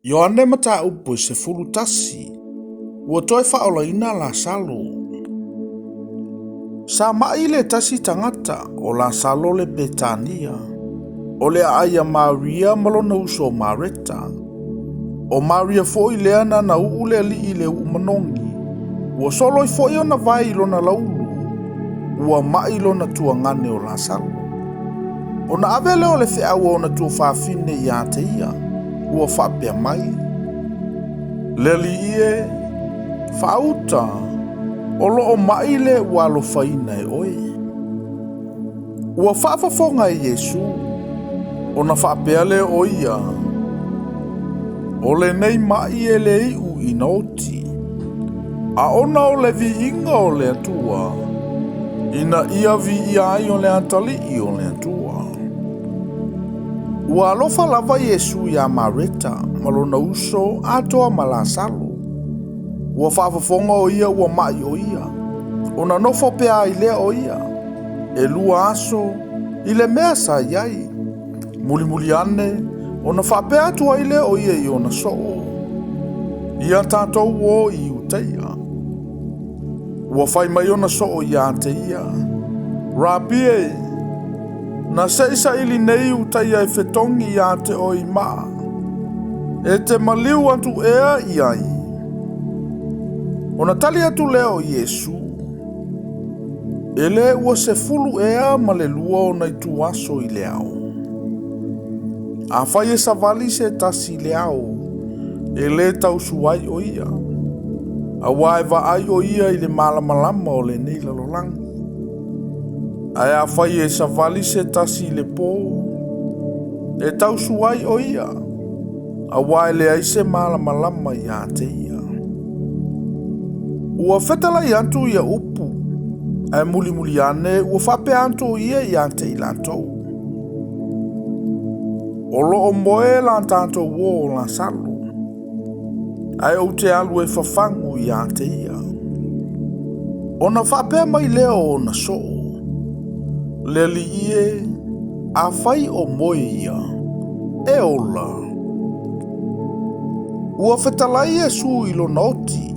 Ioane mata upo se fulutasi. Ua toe whaolaina la salo. Sa maile tasi tangata o la salo le Betania. O le aia Maria malona uso Mareta. O Maria foi leana na ule li ile umanongi. Ua solo i foi ona vai lona laulu. Ua mai lona tuangane o la salo. Ona avele o le whiaua ona tua whawhine i ate ia. Ua whapea mai. Leli ie, whauta, o loo maile ua lo whaina e oe. Ua whaafafonga i Yesu, ona whapea le oia. O le nei mai e le iu inoti. A ona o le vi inga o le atua. Ina ia vi ia ai o le atali i o le atua. Ua alofa lava Yesu ia Mareta, malona uso atoa malasalo. Ua whaafafonga o ia ua mai o ia. Ona nofo pea i lea o ia. E lua aso, i le mea sa iai. Muli ane, ona whapea atua i lea o ia i ona soo. Ia tātou o i uteia. Ua whai mai ona soo i ate ia. Rabie, na seisa ili nei utaia e whetongi i ate o i maa. E te maliu atu ea i ai. Ona tali atu leo Yesu. Ele ua se fulu ea ma le lua o nai tu aso i leao. A whai e savali se tasi leao. Ele tau suai o ia. A waiva ai o ia i le malamalama o le nei lalolangi. Ai a whai e savali se tasi le pō. E tau suai o ia. A wai le ai se malamalama i a te ia. Ua whetala i antu ia upu. Ai muli ane ua whape antu ia i a te ilantou. O loo moe la tātou wō la salo. Ai o te alu e whawhangu i a te ia. Ona whape mai leo o na soo. Leli ie, a whai o moe ia, e ola. Ua whetalai e su ilo noti.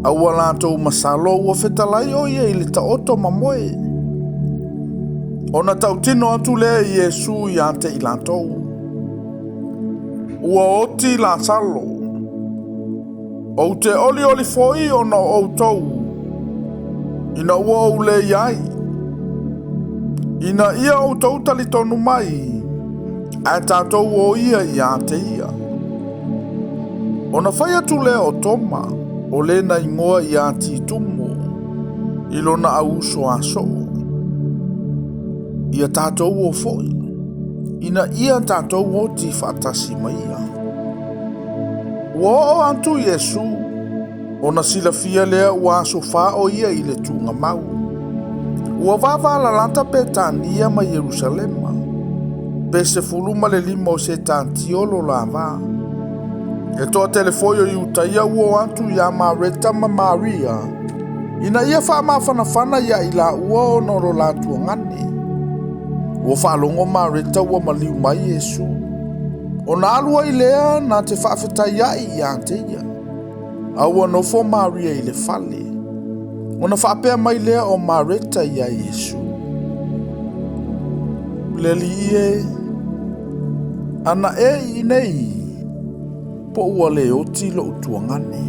A ua lātou masalo ua whetalai o ia i le taoto ma moe. Ona tau tino atu lea i e su i ante i lātou. Ua oti la salo. O te oli foi ona o tau. Ina ua o le iai. Ina ia o tau tali tonu mai, a tātou o ia i a te ia. Ona whai atu lea o toma, o le na ingoa i a ti tumo, ilona a uso a so. Ia tātou o foi, ina ia tātou o ti whaatasi maia. Ua o antu Yesu, ona sila fia lea ua aso wha o ia i le tunga mau. Ua vava la lanta Betania ma Jerusalema. Pe se fuluma le lima o se tantiolo la va. E toa telefoio i utaia ua antu ia Mareta ma Maria. Ina ia wha mawhanawhana ia i la ua o noro la tuangane. Ua whalongo Mareta ua maliu mai Yesu. O na alua i lea na te whaafetai ai i anteia. A ua nofo Maria i le fale. Ona whapea mai lea o Mareta ia Yesu. Leli ie. Ana e i nei. Po ua le oti lo utuangane.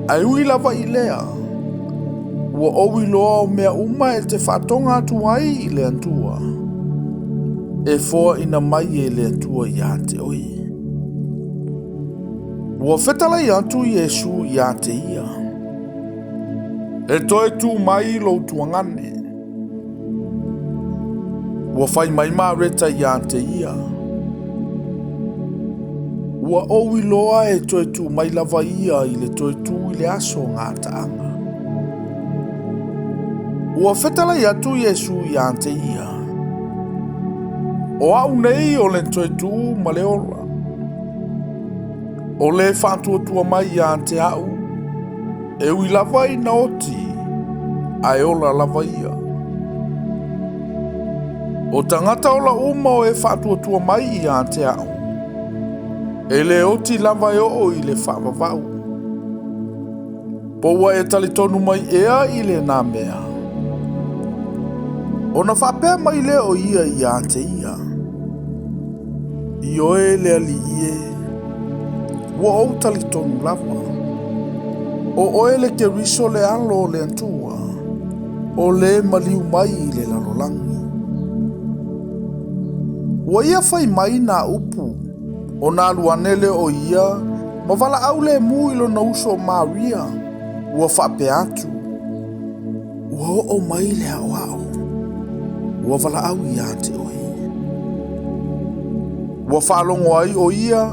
Ai ui lava i lea. Ua owi loa o mea uma e te whatonga atu ai i le antua. E foa ina mai e le atua i ate oi. Ua whetala i atu Yesu i ate ia. E toe tu mai lo tuangane. Ua whai mai Mareta i ate ia. Ua owi loa e toe tu mai lava ia i le toe tu i le aso ngā taanga. Ua whetala i atu Yesu i ate ia. O au nei o le toe tu ma le ora. O le whantua mai i ate au. E ui lava i na oti, ai ola lava ia. O tangata ola uma o e whātua mai i a te au. E le oti lava e o i le whaavavau. Po ua e talitonu mai ea i le nā mea. Ona whapea mai le o ia i a te ia. I oe le ali ie. Ua o talitonu lava. O oe le ke riso le alo le antua. O le maliu mai i le lalolangi. Ua ia whai mai nā upu. O nā luanele o ia. Ma wala au le mu ilo na uso Maria. Ua whapea atu. Ua o mai le awao. Ua wala au i a te oi. Ua whalongo ai o ia.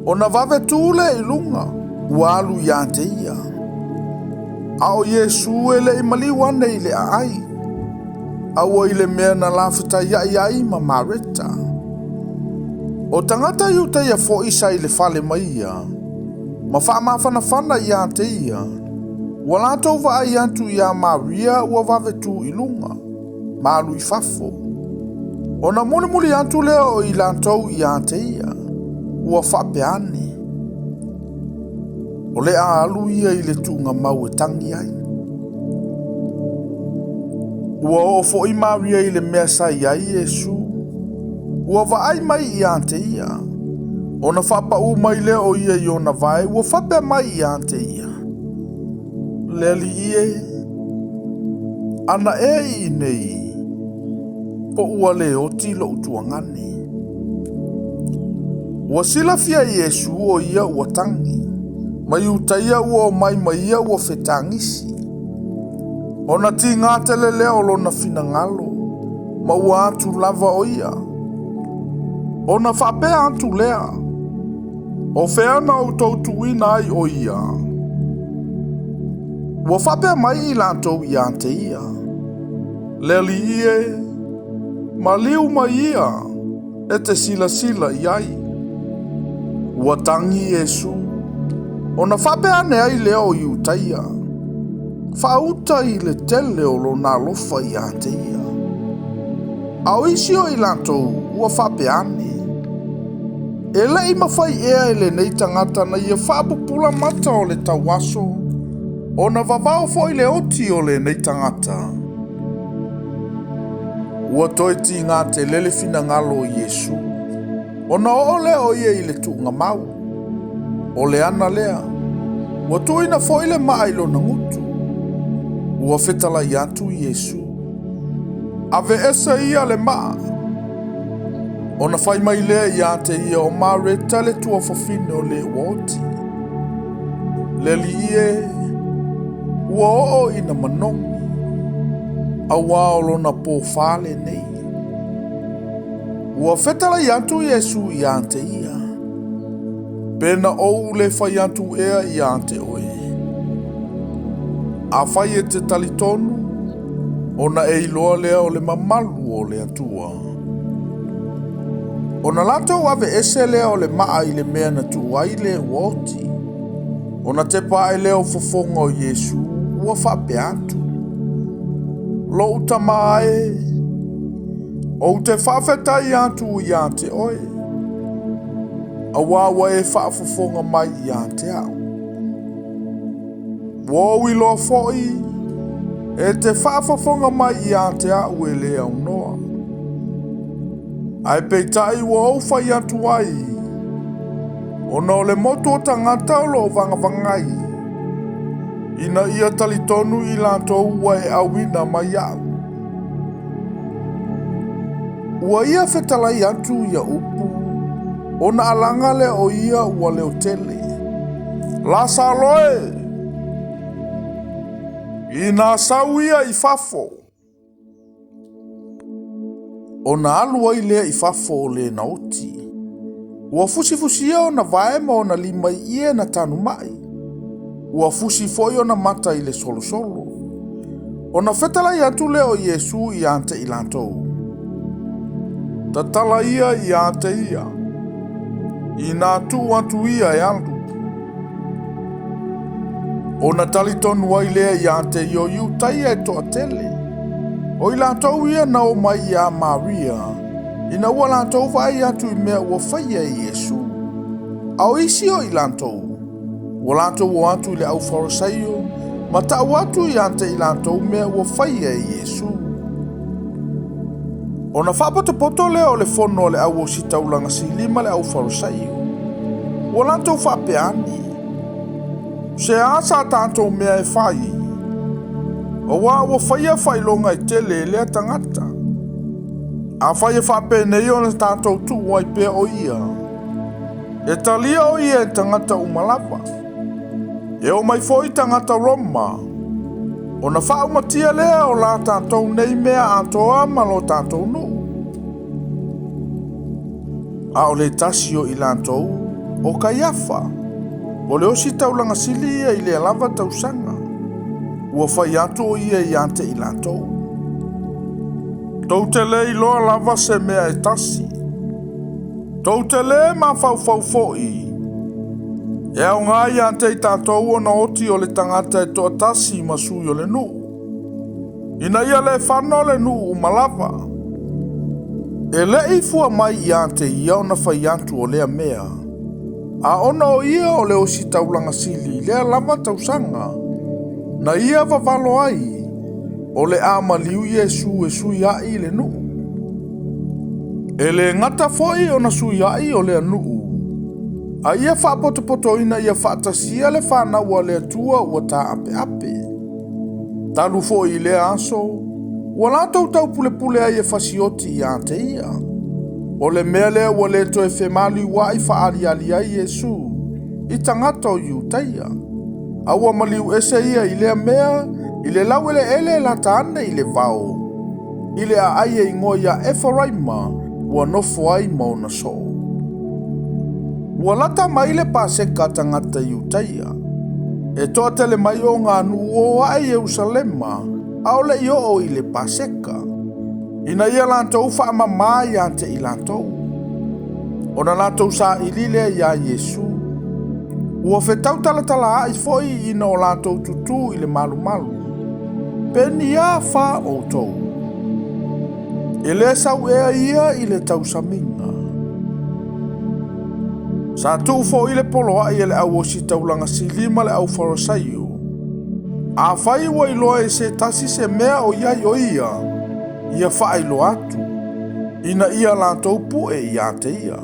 O na vave tūle i lunga. Ua alu i a te ia. A o Yesu e le imali wane i le ai. A ua i le mea na lafita ia ma Mareta. O tangata iu te ia fo isa i le fale mai ia. Ma wha mawhanawhana i a te ia. Ua lātou wa ai antu i a Maria ua vave tū i lunga. Ma alu i fafo. O na muli antu leo i lātou i a te ia. Ua whapeane. O le a alu ia i le tūnga mau e tangi ai. Ua o fo i Maria i le mea sai ai Yesu. Ua vaai mai i a te ia. O na whapa u mai le o ia i o na vai. Ua whapea mai i a te ia. Le li ie. Ana e i nei. Po ua le o tilo utuangani. Ua sila fia Yesu o ia ua tangi. Mai utaia ua o mai ia ua fetangisi. O na ti ngātele leo lo na fina ngalo. Ma ua atu lava o ia. O na whapea atu lea. O wheana o tautuina ai o ia. Ua whapea mai i lātou i a te ia. Leli ie. Ma liu mai ia. E te sila i ai. Ua tangi Yesu. O na whapea ne ai leo i utaia. Whauta i le tele o lo nā lofa i a te ia. Au isi o i lātou ua whapea ne. E lei mawhai ea e le nei tangata na ia whapupula mata o le tawaso. O na vavao fo i le oti o le nei tangata. Ua toiti ngā te lele fina ngalo o Yesu. O na ole o ia i le tuunga mau. O le ana lea. Ua tuina fo i le maailo na ngutu. Ua fetala i atu Yesu. Ave esa ia le maa. O na whai mai lea i a te ia o Mareta le tua fafine o le uoti. Le li ie. Ua o ina manongi. A waolo na po fale nei. Ua fetala i atu Yesu i a te ia. Pena ou le whai atu ea i a te oe. A whai e te talitonu. O na e iloa lea o le mamalu o le atua. O na latou ave ese lea o le maa i le mea na tuai le uoti. O na te pae leo fofonga o Yesu. Ua whape atu. Lo utamae. O te whawhetai atu i a te oe. A wawa e whaafofonga mai i a te au. Wau i loa foi. E te whaafofonga mai i a te au e le au noa. Ai peitai wau whai atu ai. O na le motu o tangata o lo vangavangai. Ina ia talitonu i lātou ua e awina mai au. Ua ia whetalai atu ia upu. O na alanga le o ia ua leo tele. La saloe. Ina sau ia i fafo. O na alua i lea i fafo o le nauti. Ua fusifusia o na vaema o na lima ie na tanu mai. Ua fusi foi o na mata i le solosolo. O na whetala i atu leo Yesu i ante i lātou. Tatala ia i ante ia. I nā tu atu ia e alu. O na talitonu ai lea i ante i o iu taia e toa tele. O i lātou ia na o mai i a Maria. Ina ua lātou vai atu i mea ua whaia i Yesu. Au isi o i lantou. Ua lantou o atu i le au farisaio, ma ta'u atu i ante i lantou mea ua whaia e Iesu. Ona whapotopoto lea o le fono o le au o si taulanga silima le au farisaio. Ua lantou whapeani. Se asa tātou mea e whai. O wā ua whaia whailonga i tele lea tangata. A whaia whapene o le tātou tu wai pēr o ia. E talia o ia e tangata umalapa. E o mai foi tangata Roma. O na whaumatia lea o la tātou nei mea atoa malo tātou no. A o le tasio i lantou o Kaiafa. O le osi taulanga sili ia i le alava tausanga. Ua whai atu o ia i ante i lantou. Tau te le i loa lava se mea e tasi. Tau te le ma fau foi. E au ngai ante i tātou o na oti o le tangata e toa tasi ma sui o le nu. Ina ia le whano le nu u malava. E le i fua mai i ante ia o na whai atu o lea mea. A ona o ia o le osi taulanga sili lea lava tausanga. Na ia vavalo ai o le ama liu Iesu e sui ai le nu. E le ngata foi o na sui ai o le nu. A ia whapotopoto ina ia whaatasia le whana ua le atua ua tā ape ape. Talu foi i le aso, ua lātou tau pule pule ai e whasioti i ante ia. O le mea lea ua le to e whemali ua i whaari ali ai Iesu, i tangata o iutaia. A ua maliu ese ia i lea mea, i le lau ele la taane i le vau. I le a aia i ngoia Efaraima, ua nofo ai mauna so. Ua lata mai le paseka tangata iutaia. E toa tele mai o ngā nuo a Jerusalema, au le i o i le paseka. Ina ia lantou wha mamai ante i lantou. Ona lantou sa i lile ia Iesu. Ua whetau talatala ai foi ina o lantou tutu i le malu malu. Peni a wha o tou. E le sau ea ia i le tausaminga. Sa tu fo i le poloa i le au o si taulanga silima le au farisaio. A whai wa iloa e se tasi se mea o iai o ia. Ia wha ilo atu. Ina ia lantou pu e ia te ia.